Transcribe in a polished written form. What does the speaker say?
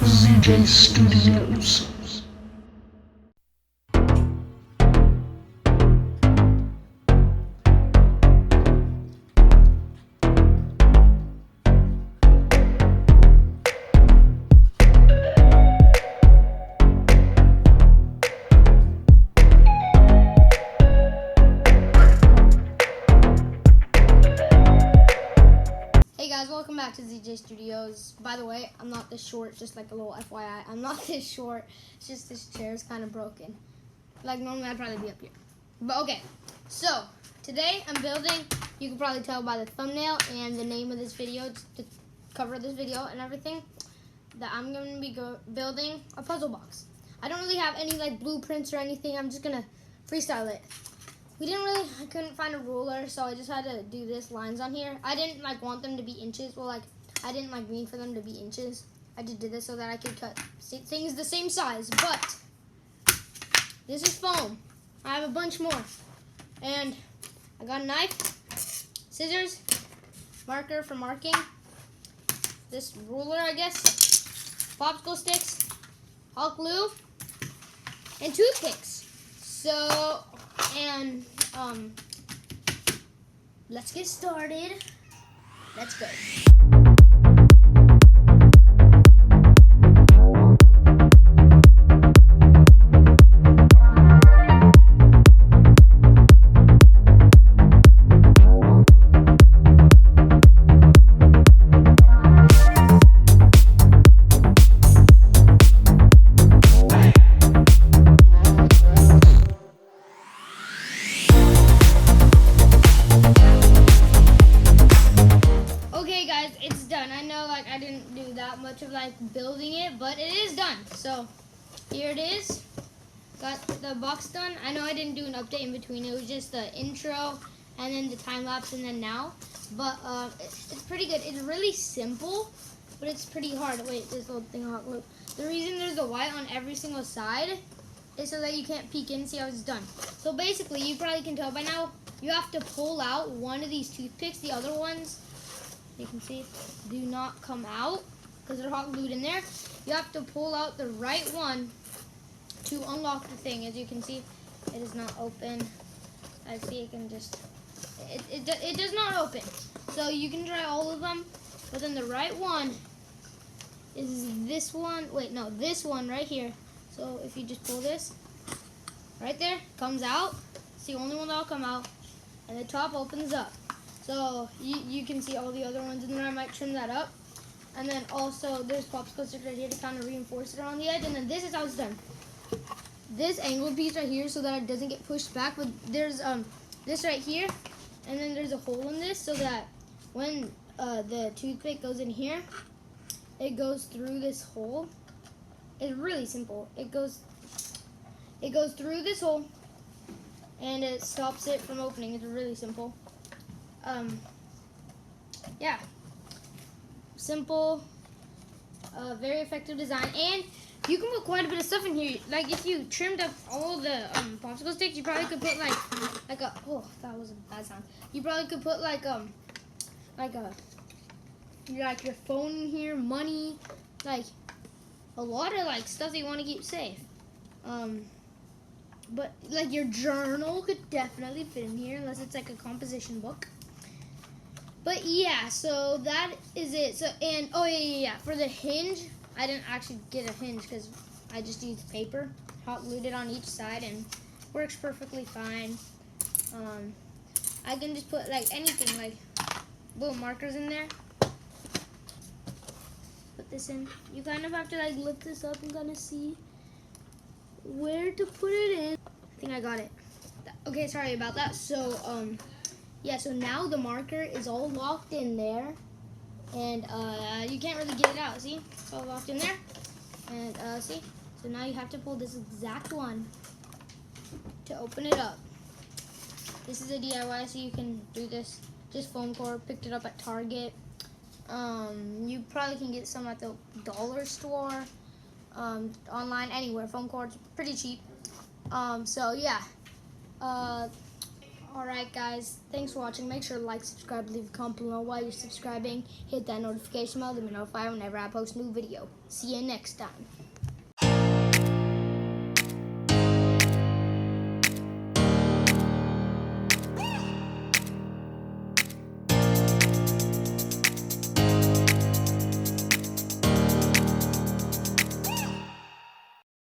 ZJ Studios. Hey guys, welcome back to ZJ Studios. By the way, I'm not this short, just like a little FYI. I'm not this short, it's just this chair is kind of broken. Like normally I'd probably be up here. But okay, so today I'm building, you can probably tell by the thumbnail and the name of this video, the cover of this video and everything, that I'm going to be building a puzzle box. I don't really have any like blueprints or anything, I'm just going to freestyle it. I couldn't find a ruler, so I just had to do this lines on here. I didn't like want them to be inches. Well, like I didn't like mean for them to be inches. I just did this so that I could cut things the same size. But this is foam. I have a bunch more, and I got a knife, scissors, marker for marking, this ruler, I guess, popsicle sticks, hot glue, and toothpicks. So. And let's get started. Let's go. Okay guys, it's done. I know like I didn't do that much of like building it, but it is done. So here it is. Got the box done. I know I didn't do an update in between. It was just the intro and then the time lapse and then now. But it's pretty good. It's really simple, but it's pretty hard. Wait, this little thing hot glue. The reason there's a white on every single side is so that you can't peek in and see how it's done. So basically, you probably can tell by now, you have to pull out one of these toothpicks. The other ones, you can see, do not come out because they're hot glued in there. You have to pull out the right one to unlock the thing. As you can see, it is not open. I see it can just, it does not open. So you can try all of them, but then the right one is this one. Wait, no, this one right here. So if you just pull this, right there, comes out. It's the only one that'll come out. And the top opens up. So you can see all the other ones, and then I might trim that up. And then also there's popsicle sticks right here to kind of reinforce it around the edge. And then this is how it's done. This angled piece right here so that it doesn't get pushed back. But there's this right here, and then there's a hole in this so that when the toothpick goes in here, it goes through this hole. It's really simple. It goes through this hole, and it stops it from opening. It's really simple. Yeah, simple, very effective design, and you can put quite a bit of stuff in here. Like if you trimmed up all the popsicle sticks, you probably could put like a, oh, that was a bad sound. You probably could put like your phone in here, money, like a lot of like stuff that you want to keep safe. But like your journal could definitely fit in here unless it's like a composition book. But yeah, so that is it. So, and oh yeah, for the hinge, I didn't actually get a hinge because I just used paper, hot glued it on each side, and works perfectly fine. I can just put like anything, like little markers in there. Put this in. You kind of have to like lift this up and kind of see where to put it in. I think I got it. Okay, sorry about that. So, yeah, so now the marker is all locked in there, and you can't really get it out, see? It's all locked in there, and see? So now you have to pull this exact one to open it up. This is a DIY, so you can do this. Just foam core, picked it up at Target. You probably can get some at the dollar store, online, anywhere. Foam cords, pretty cheap. So yeah. Alright guys, thanks for watching. Make sure to like, subscribe, leave a comment below while you're subscribing. Hit that notification bell to be notified whenever I post a new video. See you next time.